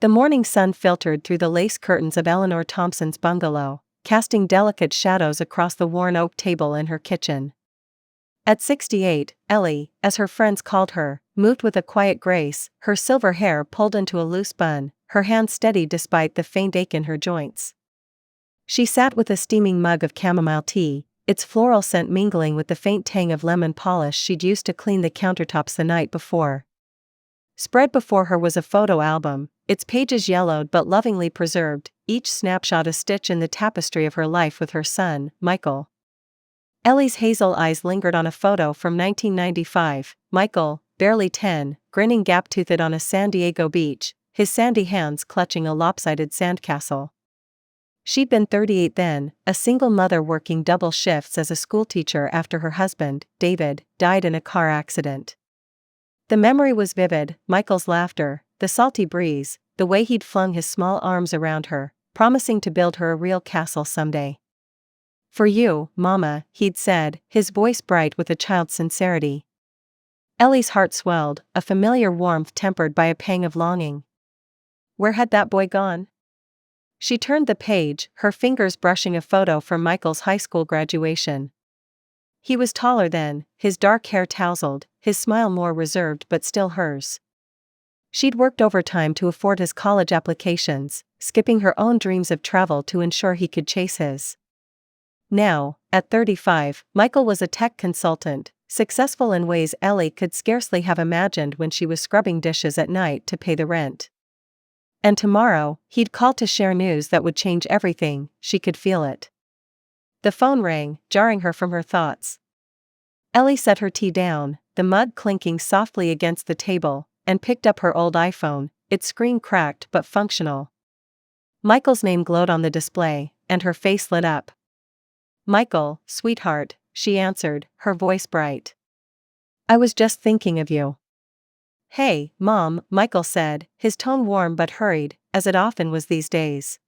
The morning sun filtered through the lace curtains of Eleanor Thompson's bungalow, casting delicate shadows across the worn oak table in her kitchen. At 68, Ellie, as her friends called her, moved with a quiet grace, her silver hair pulled into a loose bun, her hands steady despite the faint ache in her joints. She sat with a steaming mug of chamomile tea, its floral scent mingling with the faint tang of lemon polish she'd used to clean the countertops the night before. Spread before her was a photo album, its pages yellowed but lovingly preserved, each snapshot a stitch in the tapestry of her life with her son, Michael. Ellie's hazel eyes lingered on a photo from 1995, Michael, barely 10, grinning gap-toothed on a San Diego beach, his sandy hands clutching a lopsided sandcastle. She'd been 38 then, a single mother working double shifts as a schoolteacher after her husband, David, died in a car accident. The memory was vivid, Michael's laughter, the salty breeze, the way he'd flung his small arms around her, promising to build her a real castle someday. "For you, Mama," he'd said, his voice bright with a child's sincerity. Ellie's heart swelled, a familiar warmth tempered by a pang of longing. Where had that boy gone? She turned the page, her fingers brushing a photo from Michael's high school graduation. He was taller then, his dark hair tousled, his smile more reserved but still hers. She'd worked overtime to afford his college applications, skipping her own dreams of travel to ensure he could chase his. Now, at 35, Michael was a tech consultant, successful in ways Ellie could scarcely have imagined when she was scrubbing dishes at night to pay the rent. And tomorrow, he'd call to share news that would change everything, she could feel it. The phone rang, jarring her from her thoughts. Ellie set her tea down, the mug clinking softly against the table, and picked up her old iPhone, its screen cracked but functional. Michael's name glowed on the display, and her face lit up. "Michael, sweetheart," she answered, her voice bright. "I was just thinking of you." "Hey, Mom," Michael said, his tone warm but hurried, as it often was these days.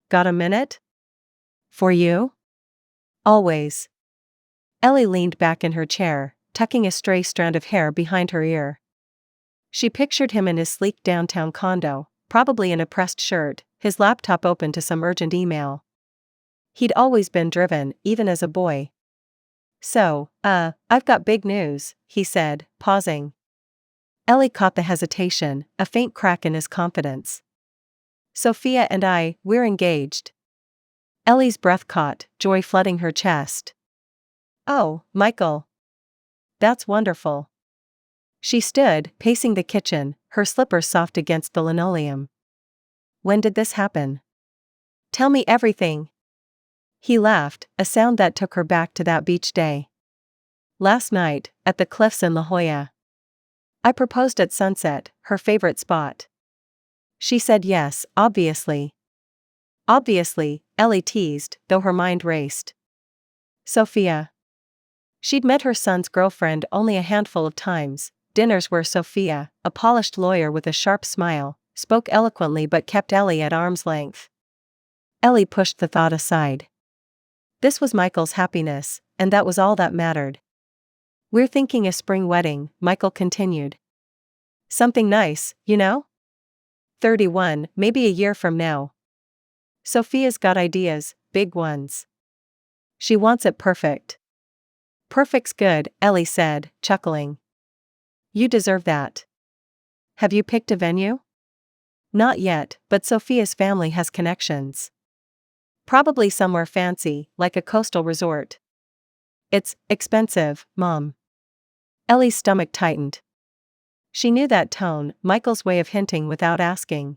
"Got a minute?" "For you?" "Always." Ellie leaned back in her chair, tucking a stray strand of hair behind her ear. She pictured him in his sleek downtown condo, probably in a pressed shirt, his laptop open to some urgent email. He'd always been driven, even as a boy. "So, I've got big news," he said, pausing. Ellie caught the hesitation, a faint crack in his confidence. "Sophia and we're engaged." Ellie's breath caught, joy flooding her chest. "Oh, Michael. That's wonderful." She stood, pacing the kitchen, her slippers soft against the linoleum. "When did this happen? Tell me everything." He laughed, a sound that took her back to that beach day. "Last night, at the cliffs in La Jolla. I proposed at sunset, her favorite spot." She said yes, obviously. "Obviously," Ellie teased, though her mind raced. Sophia. She'd met her son's girlfriend only a handful of times, dinners where Sophia, a polished lawyer with a sharp smile, spoke eloquently but kept Ellie at arm's length. Ellie pushed the thought aside. This was Michael's happiness, and that was all that mattered. "We're thinking a spring wedding," Michael continued. "Something nice, you know? 31, maybe a year from now." Sophia's got ideas, big ones. She wants it perfect. "Perfect's good," Ellie said, chuckling. "You deserve that." "Have you picked a venue?" "Not yet, but Sophia's family has connections. Probably somewhere fancy, like a coastal resort." "It's expensive, Mom." Ellie's stomach tightened. She knew that tone, Michael's way of hinting without asking.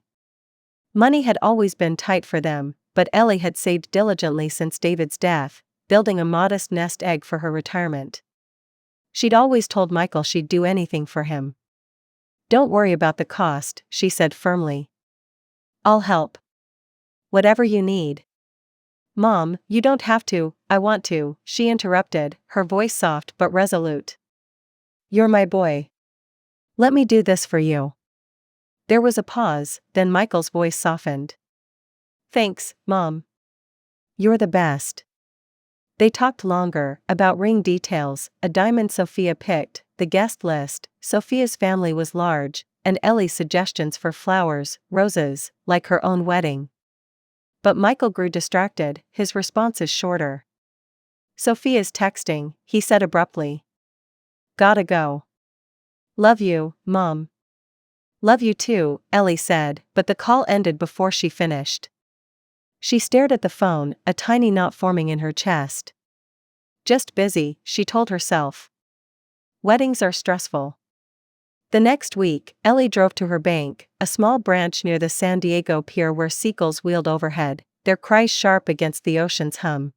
Money had always been tight for them, but Ellie had saved diligently since David's death, building a modest nest egg for her retirement. She'd always told Michael she'd do anything for him. "Don't worry about the cost," she said firmly. "I'll help. Whatever you need." "Mom, you don't have to, I want to," she interrupted, her voice soft but resolute. "You're my boy. Let me do this for you." There was a pause, then Michael's voice softened. "Thanks, Mom. You're the best." They talked longer, about ring details, a diamond Sophia picked, the guest list. Sophia's family was large, and Ellie's suggestions for flowers, roses, like her own wedding. But Michael grew distracted, his responses shorter. "Sophia's texting," he said abruptly. "Gotta go." "Love you, Mom." "Love you too," Ellie said, but the call ended before she finished. She stared at the phone, a tiny knot forming in her chest. Just busy, she told herself. Weddings are stressful. The next week, Ellie drove to her bank, a small branch near the San Diego pier where seagulls wheeled overhead, their cries sharp against the ocean's hum.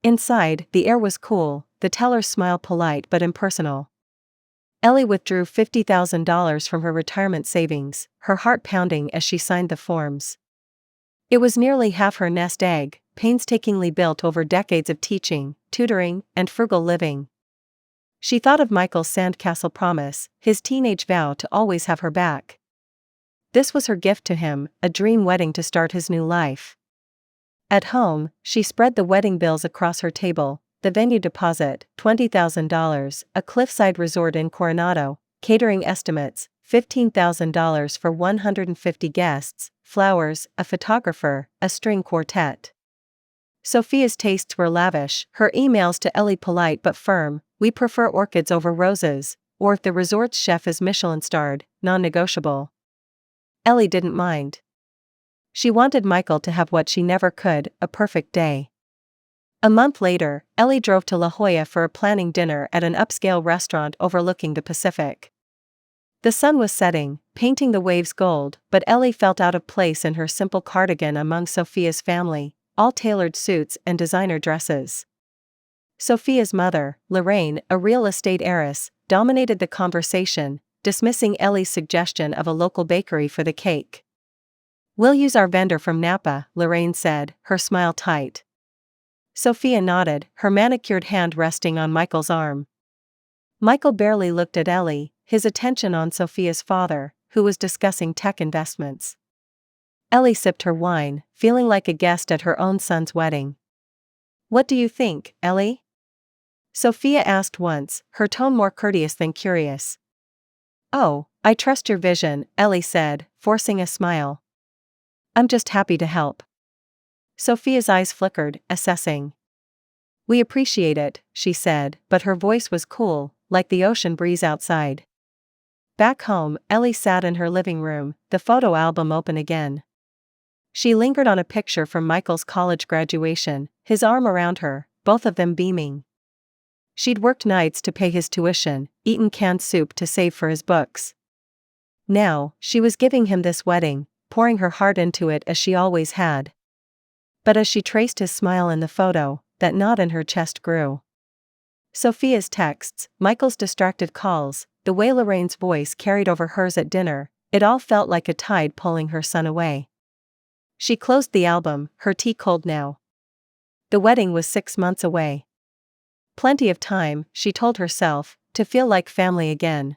Inside, the air was cool, the teller's smile polite but impersonal. Ellie withdrew $50,000 from her retirement savings, her heart pounding as she signed the forms. It was nearly half her nest egg, painstakingly built over decades of teaching, tutoring, and frugal living. She thought of Michael's sandcastle promise, his teenage vow to always have her back. This was her gift to him, a dream wedding to start his new life. At home, she spread the wedding bills across her table, the venue deposit, $20,000, a cliffside resort in Coronado, catering estimates, $15,000 for 150 guests, flowers, a photographer, a string quartet. Sophia's tastes were lavish, her emails to Ellie polite but firm, "We prefer orchids over roses," or "If the resort's chef is Michelin-starred, non-negotiable." Ellie didn't mind. She wanted Michael to have what she never could, a perfect day. A month later, Ellie drove to La Jolla for a planning dinner at an upscale restaurant overlooking the Pacific. The sun was setting, painting the waves gold, but Ellie felt out of place in her simple cardigan among Sophia's family, all tailored suits and designer dresses. Sophia's mother, Lorraine, a real estate heiress, dominated the conversation, dismissing Ellie's suggestion of a local bakery for the cake. "We'll use our vendor from Napa," Lorraine said, her smile tight. Sophia nodded, her manicured hand resting on Michael's arm. Michael barely looked at Ellie, his attention on Sophia's father, who was discussing tech investments. Ellie sipped her wine, feeling like a guest at her own son's wedding. "What do you think, Ellie?" Sophia asked once, her tone more courteous than curious. "Oh, I trust your vision," Ellie said, forcing a smile. "I'm just happy to help." Sophia's eyes flickered, assessing. "We appreciate it," she said, but her voice was cool, like the ocean breeze outside. Back home, Ellie sat in her living room, the photo album open again. She lingered on a picture from Michael's college graduation, his arm around her, both of them beaming. She'd worked nights to pay his tuition, eaten canned soup to save for his books. Now, she was giving him this wedding, pouring her heart into it as she always had. But as she traced his smile in the photo, that knot in her chest grew. Sophia's texts, Michael's distracted calls, the way Lorraine's voice carried over hers at dinner, it all felt like a tide pulling her son away. She closed the album, her tea cold now. The wedding was 6 months away. Plenty of time, she told herself, to feel like family again.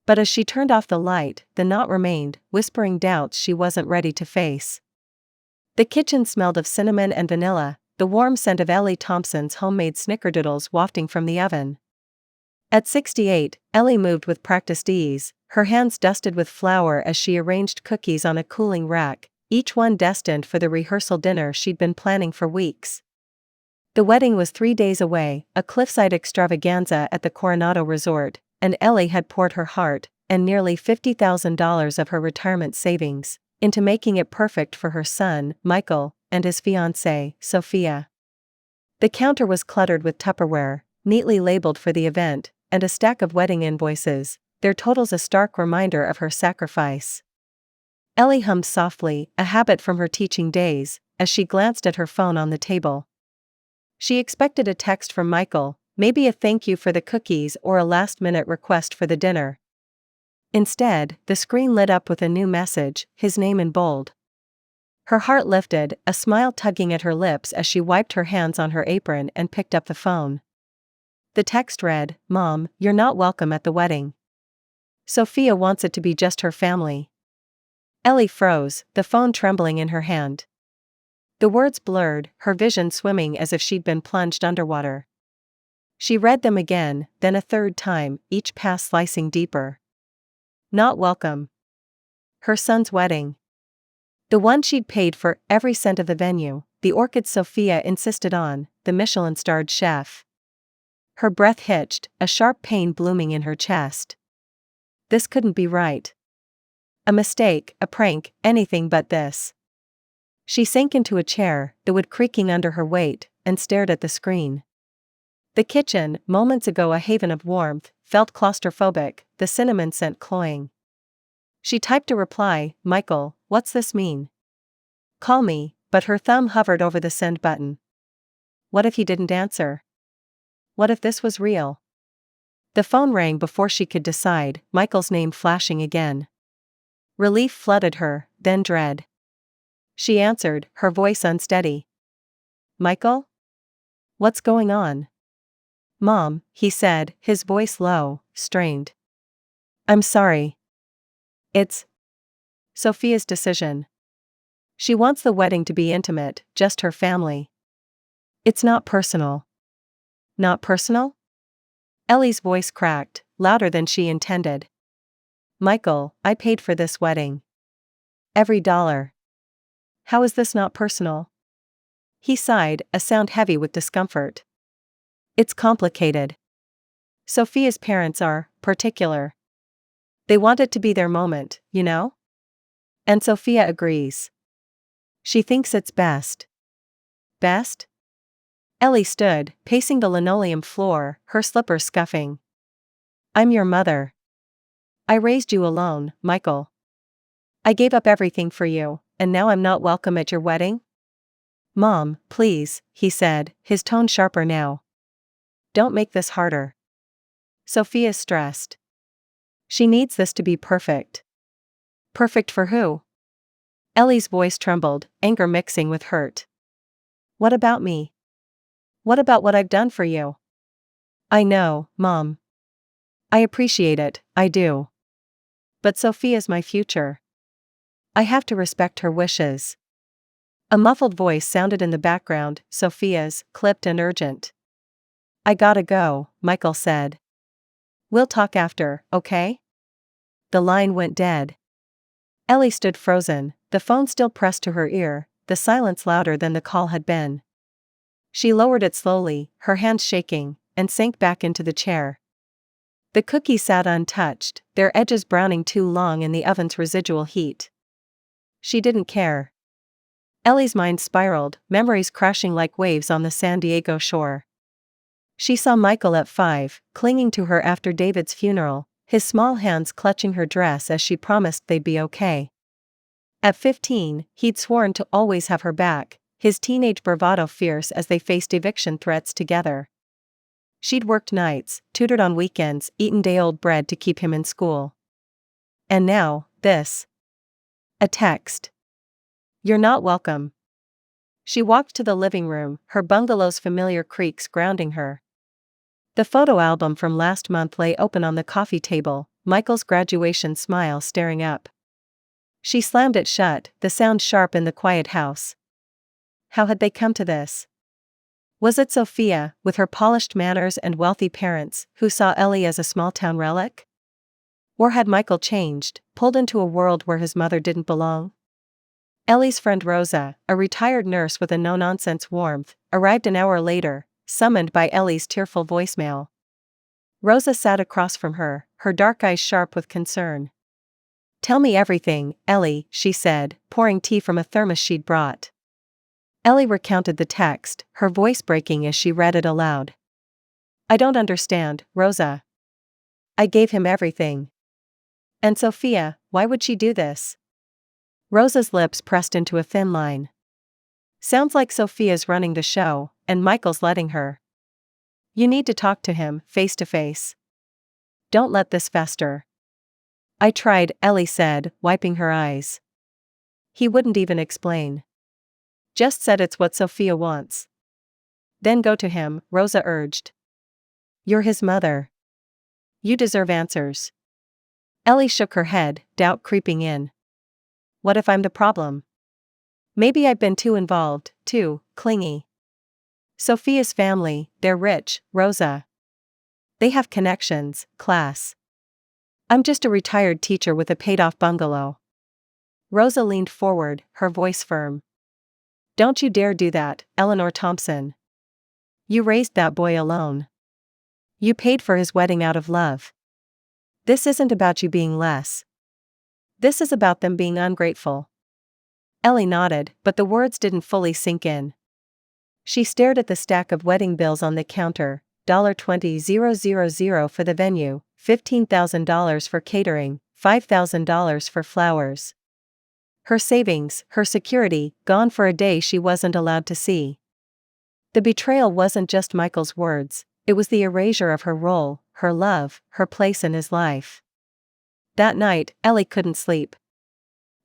But as she turned off the light, the knot remained, whispering doubts she wasn't ready to face. The kitchen smelled of cinnamon and vanilla, the warm scent of Ellie Thompson's homemade snickerdoodles wafting from the oven. At 68, Ellie moved with practiced ease, her hands dusted with flour as she arranged cookies on a cooling rack, each one destined for the rehearsal dinner she'd been planning for weeks. The wedding was 3 days away, a cliffside extravaganza at the Coronado resort, and Ellie had poured her heart, and nearly $50,000 of her retirement savings, into making it perfect for her son, Michael, and his fiancée, Sophia. The counter was cluttered with Tupperware, neatly labeled for the event, and a stack of wedding invoices, their totals a stark reminder of her sacrifice. Ellie hummed softly, a habit from her teaching days, as she glanced at her phone on the table. She expected a text from Michael, maybe a thank you for the cookies or a last-minute request for the dinner. Instead, the screen lit up with a new message, his name in bold. Her heart lifted, a smile tugging at her lips as she wiped her hands on her apron and picked up the phone. The text read, "Mom, you're not welcome at the wedding. Sophia wants it to be just her family." Ellie froze, the phone trembling in her hand. The words blurred, her vision swimming as if she'd been plunged underwater. She read them again, then a third time, each pass slicing deeper. Not welcome. Her son's wedding. The one she'd paid for every cent of the venue, the orchid Sophia insisted on, the Michelin-starred chef. Her breath hitched, a sharp pain blooming in her chest. This couldn't be right. A mistake, a prank, anything but this. She sank into a chair, the wood creaking under her weight, and stared at the screen. The kitchen, moments ago a haven of warmth, felt claustrophobic, the cinnamon scent cloying. She typed a reply, "Michael, what's this mean? Call me," but her thumb hovered over the send button. What if he didn't answer? What if this was real? The phone rang before she could decide, Michael's name flashing again. Relief flooded her, then dread. She answered, her voice unsteady. "Michael? What's going on?" "Mom," he said, his voice low, strained. "I'm sorry. It's Sophia's decision. She wants the wedding to be intimate, just her family. It's not personal." "Not personal?" Ellie's voice cracked, louder than she intended. "Michael, I paid for this wedding. Every dollar. How is this not personal?" He sighed, a sound heavy with discomfort. "It's complicated. Sophia's parents are particular. They want it to be their moment, you know? And Sophia agrees. She thinks it's best." "Best?" Ellie stood, pacing the linoleum floor, her slippers scuffing. "I'm your mother. I raised you alone, Michael. I gave up everything for you, and now I'm not welcome at your wedding?" "Mom, please," he said, his tone sharper now. "Don't make this harder. Sophia's stressed. She needs this to be perfect." "Perfect for who?" Ellie's voice trembled, anger mixing with hurt. "What about me? What about what I've done for you?" "I know, Mom. I appreciate it, I do. But Sophia's my future. I have to respect her wishes." A muffled voice sounded in the background, Sophia's, clipped and urgent. "I gotta go," Michael said. "We'll talk after, okay?" The line went dead. Ellie stood frozen, the phone still pressed to her ear, the silence louder than the call had been. She lowered it slowly, her hands shaking, and sank back into the chair. The cookies sat untouched, their edges browning too long in the oven's residual heat. She didn't care. Ellie's mind spiraled, memories crashing like waves on the San Diego shore. She saw Michael at 5, clinging to her after David's funeral, his small hands clutching her dress as she promised they'd be okay. At 15, he'd sworn to always have her back, his teenage bravado fierce as they faced eviction threats together. She'd worked nights, tutored on weekends, eaten day-old bread to keep him in school. And now, this. A text. "You're not welcome." She walked to the living room, her bungalow's familiar creaks grounding her. The photo album from last month lay open on the coffee table, Michael's graduation smile staring up. She slammed it shut, the sound sharp in the quiet house. How had they come to this? Was it Sophia, with her polished manners and wealthy parents, who saw Ellie as a small-town relic? Or had Michael changed, pulled into a world where his mother didn't belong? Ellie's friend Rosa, a retired nurse with a no-nonsense warmth, arrived an hour later, summoned by Ellie's tearful voicemail. Rosa sat across from her, her dark eyes sharp with concern. "Tell me everything, Ellie," she said, pouring tea from a thermos she'd brought. Ellie recounted the text, her voice breaking as she read it aloud. "I don't understand, Rosa. I gave him everything. And Sophia, why would she do this?" Rosa's lips pressed into a thin line. "Sounds like Sophia's running the show, and Michael's letting her. You need to talk to him, face to face. Don't let this fester." "I tried," Ellie said, wiping her eyes. "He wouldn't even explain. Just said it's what Sophia wants." "Then go to him," Rosa urged. "You're his mother. You deserve answers." Ellie shook her head, doubt creeping in. "What if I'm the problem? Maybe I've been too involved, too clingy. Sophia's family, they're rich, Rosa. They have connections, class. I'm just a retired teacher with a paid-off bungalow. Rosa leaned forward, her voice firm. Don't you dare do that, Eleanor Thompson. You raised that boy alone. You paid for his wedding out of love. This isn't about you being less. This is about them being ungrateful. Ellie nodded, but the words didn't fully sink in. She stared at the stack of wedding bills on the counter, $20,000 for the venue, $15,000 for catering, $5,000 for flowers. Her savings, her security, gone for a day she wasn't allowed to see. The betrayal wasn't just Michael's words, it was the erasure of her role, her love, her place in his life. That night, Ellie couldn't sleep.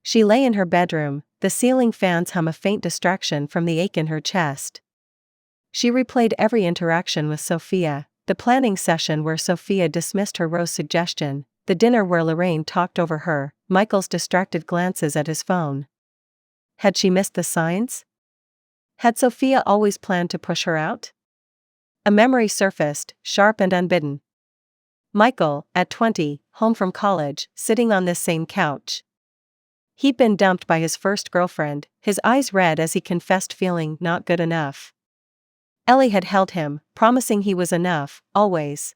She lay in her bedroom, the ceiling fans hum a faint distraction from the ache in her chest. She replayed every interaction with Sophia, the planning session where Sophia dismissed her rose suggestion, the dinner where Lorraine talked over her, Michael's distracted glances at his phone. Had she missed the signs? Had Sophia always planned to push her out? A memory surfaced, sharp and unbidden. Michael, at 20, home from college, sitting on this same couch. He'd been dumped by his first girlfriend, his eyes red as he confessed feeling not good enough. Ellie had held him, promising he was enough, always.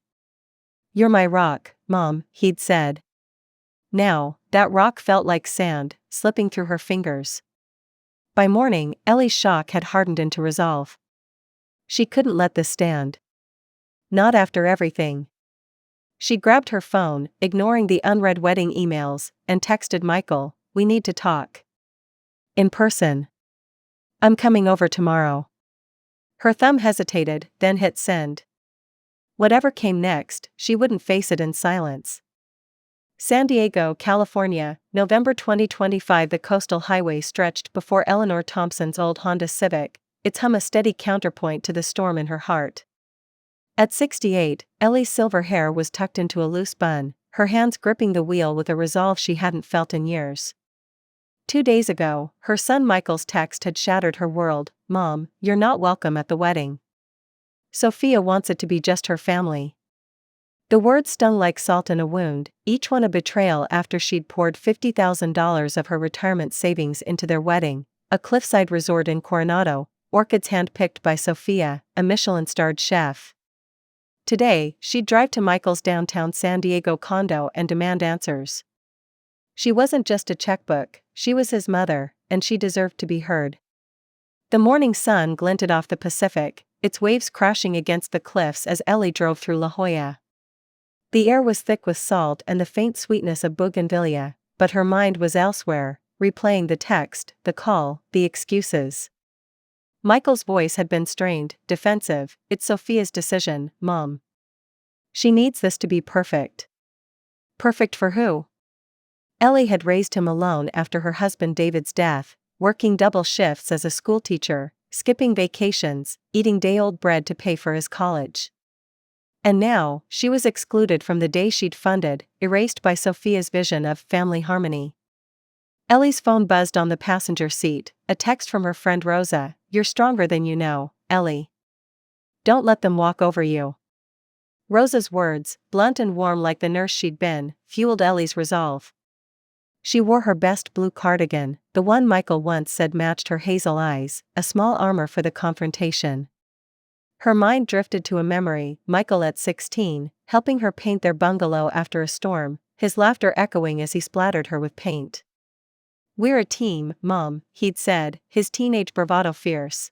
You're my rock, Mom, he'd said. Now, that rock felt like sand, slipping through her fingers. By morning, Ellie's shock had hardened into resolve. She couldn't let this stand. Not after everything. She grabbed her phone, ignoring the unread wedding emails, and texted Michael, "We need to talk. In person. I'm coming over tomorrow." Her thumb hesitated, then hit send. Whatever came next, she wouldn't face it in silence. San Diego, California, November 2025. The coastal highway stretched before Eleanor Thompson's old Honda Civic, its hum a steady counterpoint to the storm in her heart. At 68, Ellie's silver hair was tucked into a loose bun, her hands gripping the wheel with a resolve she hadn't felt in years. 2 days ago, her son Michael's text had shattered her world. "Mom, you're not welcome at the wedding. Sophia wants it to be just her family." The words stung like salt in a wound, each one a betrayal after she'd poured $50,000 of her retirement savings into their wedding, a cliffside resort in Coronado, orchids hand-picked by Sophia, a Michelin-starred chef. Today, she'd drive to Michael's downtown San Diego condo and demand answers. She wasn't just a checkbook, she was his mother, and she deserved to be heard. The morning sun glinted off the Pacific, its waves crashing against the cliffs as Ellie drove through La Jolla. The air was thick with salt and the faint sweetness of bougainvillea, but her mind was elsewhere, replaying the text, the call, the excuses. Michael's voice had been strained, defensive. "It's Sophia's decision, Mom. She needs this to be perfect." Perfect for who? Ellie had raised him alone after her husband David's death, working double shifts as a schoolteacher, skipping vacations, eating day-old bread to pay for his college. And now, she was excluded from the day she'd funded, erased by Sophia's vision of family harmony. Ellie's phone buzzed on the passenger seat, a text from her friend Rosa. "You're stronger than you know, Ellie. Don't let them walk over you." Rosa's words, blunt and warm like the nurse she'd been, fueled Ellie's resolve. She wore her best blue cardigan, the one Michael once said matched her hazel eyes, a small armor for the confrontation. Her mind drifted to a memory, Michael at 16, helping her paint their bungalow after a storm, his laughter echoing as he splattered her with paint. "We're a team, Mom," he'd said, his teenage bravado fierce.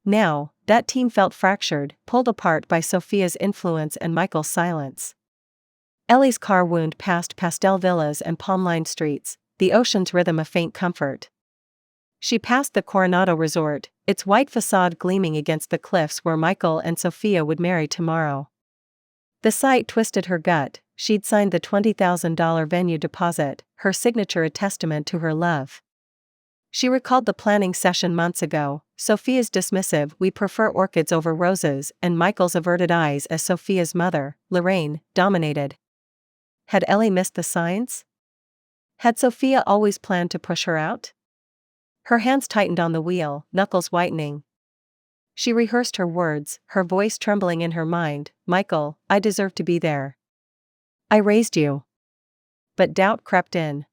Now, that team felt fractured, pulled apart by Sophia's influence and Michael's silence. Ellie's car wound past pastel villas and palm-lined streets, the ocean's rhythm a faint comfort. She passed the Coronado resort, its white facade gleaming against the cliffs where Michael and Sophia would marry tomorrow. The sight twisted her gut. She'd signed the $20,000 venue deposit, her signature a testament to her love. She recalled the planning session months ago, Sophia's dismissive "we prefer orchids over roses" and Michael's averted eyes as Sophia's mother, Lorraine, dominated. Had Ellie missed the signs? Had Sophia always planned to push her out? Her hands tightened on the wheel, knuckles whitening. She rehearsed her words, her voice trembling in her mind. "Michael, I deserve to be there. I raised you. but doubt crept in.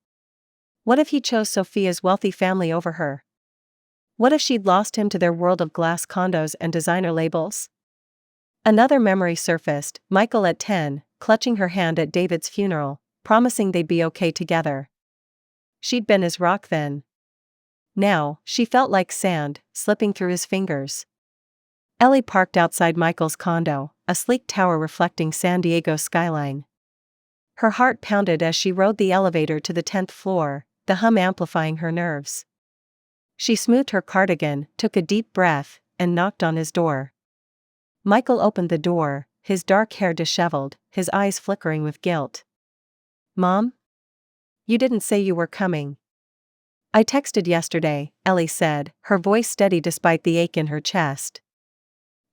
What if he chose Sophia's wealthy family over her? What if she'd lost him to their world of glass condos and designer labels? Another memory surfaced, Michael at 10, clutching her hand at David's funeral, promising they'd be okay together. She'd been his rock then. Now, she felt like sand, slipping through his fingers. Ellie parked outside Michael's condo, a sleek tower reflecting San Diego's skyline. Her heart pounded as she rode the elevator to the 10th floor, the hum amplifying her nerves. She smoothed her cardigan, took a deep breath, and knocked on his door. Michael opened the door, his dark hair disheveled, his eyes flickering with guilt. "Mom? You didn't say you were coming." "I texted yesterday," Ellie said, her voice steady despite the ache in her chest.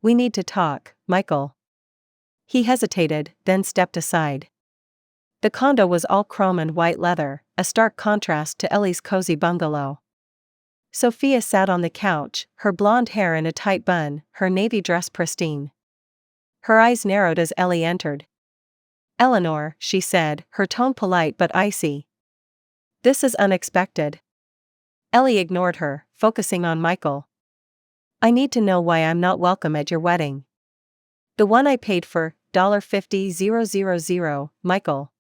"We need to talk, Michael." He hesitated, then stepped aside. The condo was all chrome and white leather, a stark contrast to Ellie's cozy bungalow. Sophia sat on the couch, her blonde hair in a tight bun, her navy dress pristine. Her eyes narrowed as Ellie entered. "Eleanor," she said, her tone polite but icy. "This is unexpected." Ellie ignored her, focusing on Michael. "I need to know why I'm not welcome at your wedding." "The one I paid for, $50,000, Michael.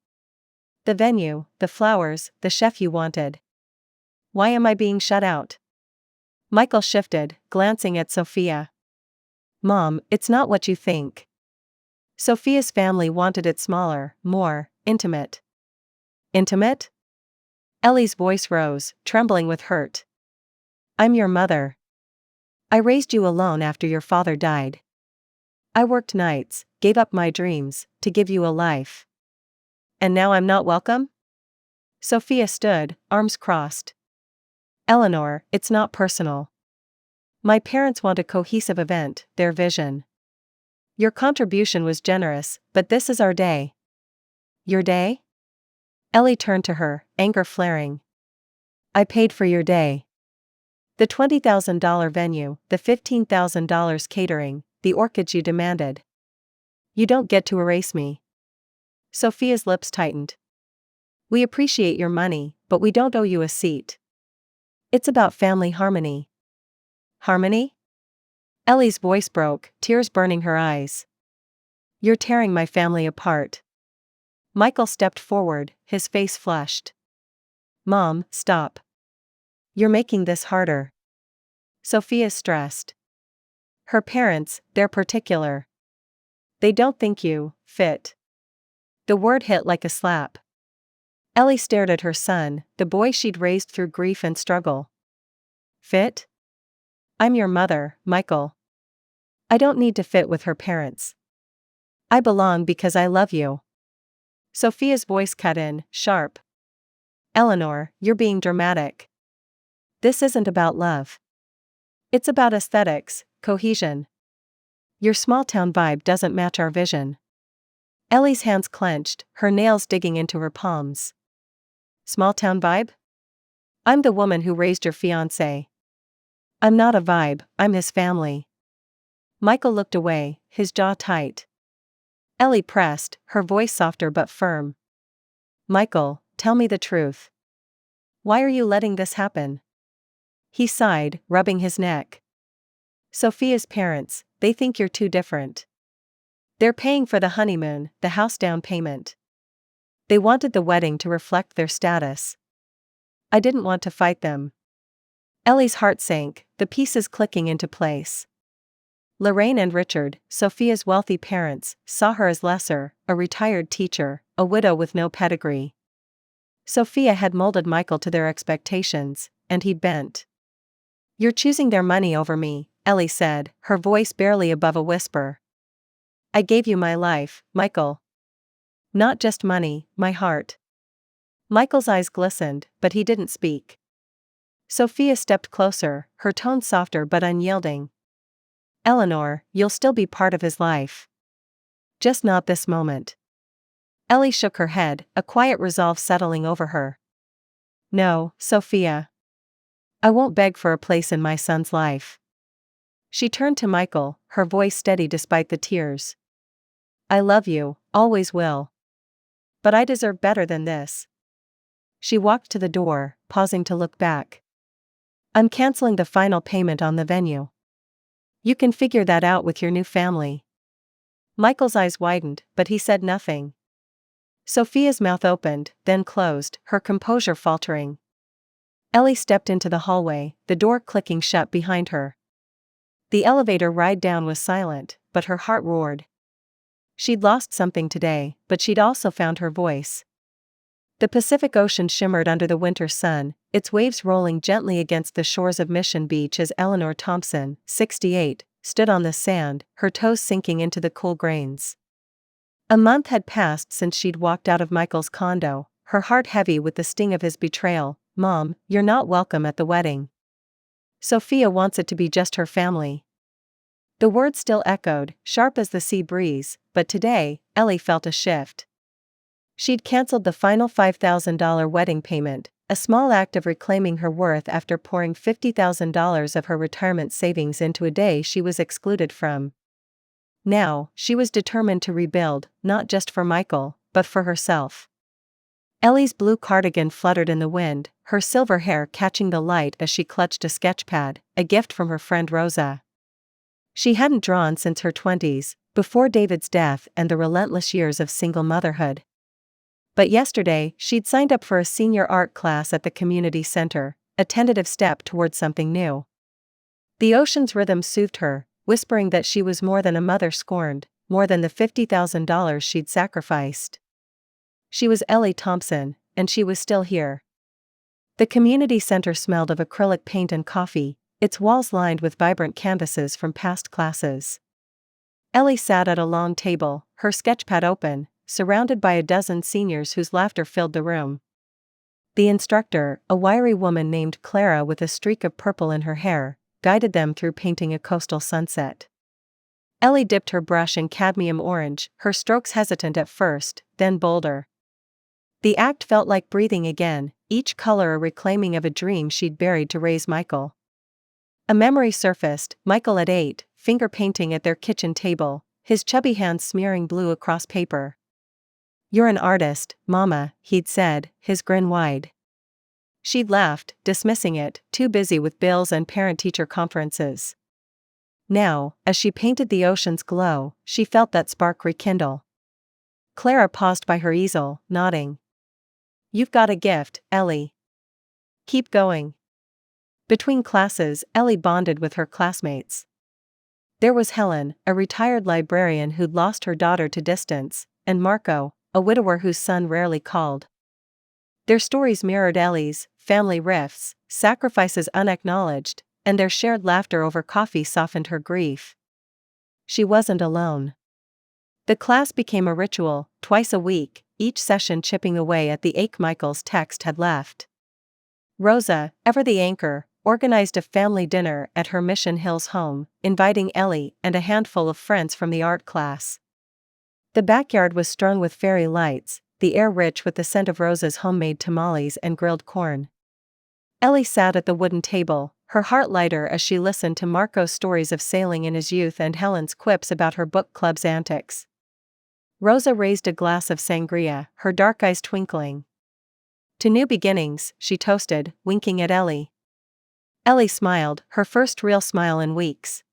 The venue, the flowers, the chef you wanted. Why am I being shut out?" Michael shifted, glancing at Sophia. "Mom, it's not what you think." Sophia's family wanted it smaller, more intimate. "Intimate?" Ellie's voice rose, trembling with hurt. "I'm your mother. I raised you alone after your father died. I worked nights, gave up my dreams, to give you a life. And now I'm not welcome?" Sophia stood, arms crossed. "Eleanor, it's not personal. My parents want a cohesive event, their vision. Your contribution was generous, but this is our day." "Your day?" Ellie turned to her, anger flaring. "I paid for your day. The $20,000 venue, the $15,000 catering, the orchids you demanded. You don't get to erase me." Sophia's lips tightened. "We appreciate your money, but we don't owe you a seat. It's about family harmony." "Harmony?" Ellie's voice broke, tears burning her eyes. "You're tearing my family apart." Michael stepped forward, his face flushed. "Mom, stop. You're making this harder." Sophia's stressed. "Her parents, they're particular. They don't think you fit." The word hit like a slap. Ellie stared at her son, the boy she'd raised through grief and struggle. "Fit? I'm your mother, Michael. I don't need to fit with her parents. I belong because I love you." Sophia's voice cut in, sharp. "Eleanor, you're being dramatic. This isn't about love. It's about aesthetics, cohesion. Your small-town vibe doesn't match our vision." Ellie's hands clenched, her nails digging into her palms. "Small-town vibe? I'm the woman who raised your fiancé. I'm not a vibe, I'm his family." Michael looked away, his jaw tight. Ellie pressed, her voice softer but firm. "Michael, tell me the truth. Why are you letting this happen?" He sighed, rubbing his neck. "Sophia's parents, they think you're too different. They're paying for the honeymoon, the house down payment. They wanted the wedding to reflect their status. I didn't want to fight them." Ellie's heart sank, the pieces clicking into place. Lorraine and Richard, Sophia's wealthy parents, saw her as lesser, a retired teacher, a widow with no pedigree. Sophia had molded Michael to their expectations, and he'd bent. "You're choosing their money over me," Ellie said, her voice barely above a whisper. "I gave you my life, Michael. Not just money, my heart." Michael's eyes glistened, but he didn't speak. Sophia stepped closer, her tone softer but unyielding. "Eleanor, you'll still be part of his life. Just not this moment." Ellie shook her head, a quiet resolve settling over her. "No, Sophia. I won't beg for a place in my son's life." She turned to Michael, her voice steady despite the tears. "I love you, always will. But I deserve better than this." She walked to the door, pausing to look back. I'm canceling the final payment on the venue. You can figure that out with your new family. Michael's eyes widened, but he said nothing. Sophia's mouth opened, then closed, her composure faltering. Ellie stepped into the hallway, the door clicking shut behind her. The elevator ride down was silent, but her heart roared. She'd lost something today, but she'd also found her voice. The Pacific Ocean shimmered under the winter sun, its waves rolling gently against the shores of Mission Beach as Eleanor Thompson, 68, stood on the sand, her toes sinking into the cool grains. A month had passed since she'd walked out of Michael's condo, her heart heavy with the sting of his betrayal. Mom, you're not welcome at the wedding. Sophia wants it to be just her family. The words still echoed, sharp as the sea breeze, but today, Ellie felt a shift. She'd cancelled the final $5,000 wedding payment, a small act of reclaiming her worth after pouring $50,000 of her retirement savings into a day she was excluded from. Now, she was determined to rebuild, not just for Michael, but for herself. Ellie's blue cardigan fluttered in the wind, her silver hair catching the light as she clutched a sketchpad, a gift from her friend Rosa. She hadn't drawn since her 20s, before David's death and the relentless years of single motherhood. But yesterday, she'd signed up for a senior art class at the community center, a tentative step toward something new. The ocean's rhythm soothed her, whispering that she was more than a mother scorned, more than the $50,000 she'd sacrificed. She was Ellie Thompson, and she was still here. The community center smelled of acrylic paint and coffee, its walls lined with vibrant canvases from past classes. Ellie sat at a long table, her sketchpad open, surrounded by a dozen seniors whose laughter filled the room. The instructor, a wiry woman named Clara with a streak of purple in her hair, guided them through painting a coastal sunset. Ellie dipped her brush in cadmium orange, her strokes hesitant at first, then bolder. The act felt like breathing again, each color a reclaiming of a dream she'd buried to raise Michael. A memory surfaced, Michael at 8, finger painting at their kitchen table, his chubby hands smearing blue across paper. You're an artist, Mama, he'd said, his grin wide. She'd laughed, dismissing it, too busy with bills and parent-teacher conferences. Now, as she painted the ocean's glow, she felt that spark rekindle. Clara paused by her easel, nodding. You've got a gift, Ellie. Keep going. Between classes, Ellie bonded with her classmates. There was Helen, a retired librarian who'd lost her daughter to distance, and Marco, a widower whose son rarely called. Their stories mirrored Ellie's, family rifts, sacrifices unacknowledged, and their shared laughter over coffee softened her grief. She wasn't alone. The class became a ritual, twice a week, each session chipping away at the ache Michael's text had left. Rosa, ever the anchor, organized a family dinner at her Mission Hills home, inviting Ellie and a handful of friends from the art class. The backyard was strung with fairy lights, the air rich with the scent of Rosa's homemade tamales and grilled corn. Ellie sat at the wooden table, her heart lighter as she listened to Marco's stories of sailing in his youth and Helen's quips about her book club's antics. Rosa raised a glass of sangria, her dark eyes twinkling. To new beginnings, she toasted, winking at Ellie. Ellie smiled, her first real smile in weeks.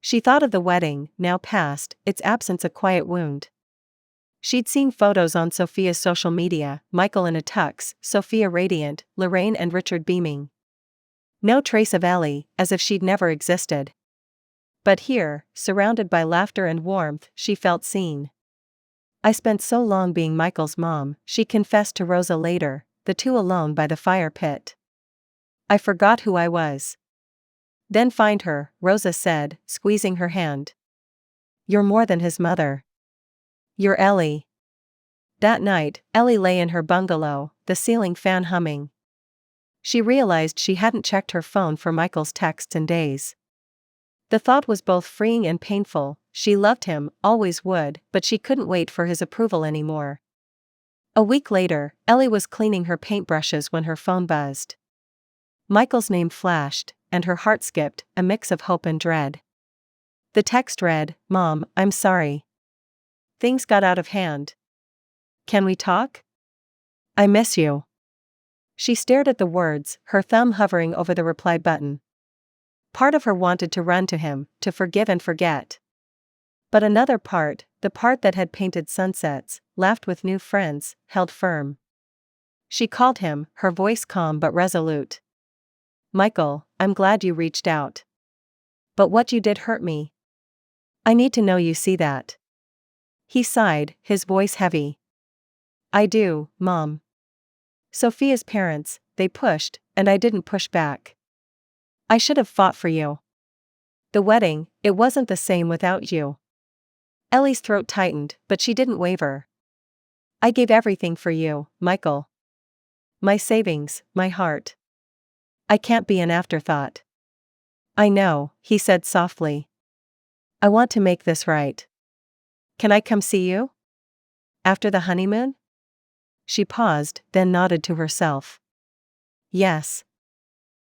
She thought of the wedding, now past, its absence a quiet wound. She'd seen photos on Sophia's social media, Michael in a tux, Sophia radiant, Lorraine and Richard beaming. No trace of Ellie, as if she'd never existed. But here, surrounded by laughter and warmth, she felt seen. I spent so long being Michael's mom, she confessed to Rosa later, the two alone by the fire pit. I forgot who I was. Then find her, Rosa said, squeezing her hand. You're more than his mother. You're Ellie. That night, Ellie lay in her bungalow, the ceiling fan humming. She realized she hadn't checked her phone for Michael's texts in days. The thought was both freeing and painful. She loved him, always would, but she couldn't wait for his approval anymore. A week later, Ellie was cleaning her paintbrushes when her phone buzzed. Michael's name flashed, and her heart skipped, a mix of hope and dread. The text read, Mom, I'm sorry. Things got out of hand. Can we talk? I miss you. She stared at the words, her thumb hovering over the reply button. Part of her wanted to run to him, to forgive and forget. But another part, the part that had painted sunsets, laughed with new friends, held firm. She called him, her voice calm but resolute. "Michael, I'm glad you reached out. But what you did hurt me. I need to know you see that." He sighed, his voice heavy. "I do, Mom. Sophia's parents, they pushed, and I didn't push back. I should have fought for you. The wedding, it wasn't the same without you." Ellie's throat tightened, but she didn't waver. "I gave everything for you, Michael. My savings, my heart. I can't be an afterthought." "I know," he said softly. "I want to make this right. Can I come see you? After the honeymoon?" She paused, then nodded to herself. "Yes.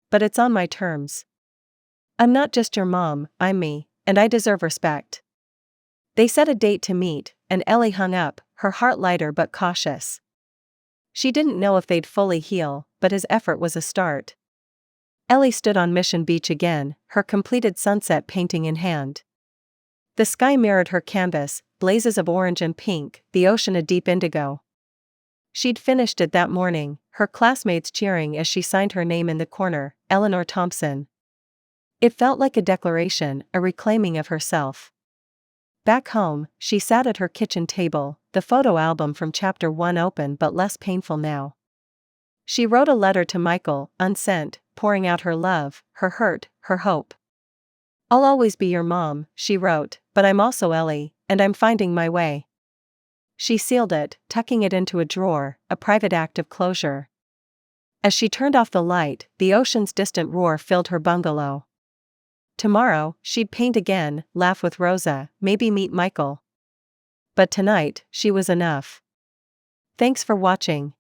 But it's on my terms. I'm not just your mom, I'm me, and I deserve respect." They set a date to meet, and Ellie hung up, her heart lighter but cautious. She didn't know if they'd fully heal, but his effort was a start. Ellie stood on Mission Beach again, her completed sunset painting in hand. The sky mirrored her canvas, blazes of orange and pink, the ocean a deep indigo. She'd finished it that morning, her classmates cheering as she signed her name in the corner, Eleanor Thompson. It felt like a declaration, a reclaiming of herself. Back home, she sat at her kitchen table, the photo album from chapter 1 open but less painful now. She wrote a letter to Michael, unsent, pouring out her love, her hurt, her hope. "I'll always be your mom," she wrote, "but I'm also Ellie, and I'm finding my way." She sealed it, tucking it into a drawer, a private act of closure. As she turned off the light, the ocean's distant roar filled her bungalow. Tomorrow, she'd paint again, laugh with Rosa, maybe meet Michael. But tonight, she was enough. Thanks for watching.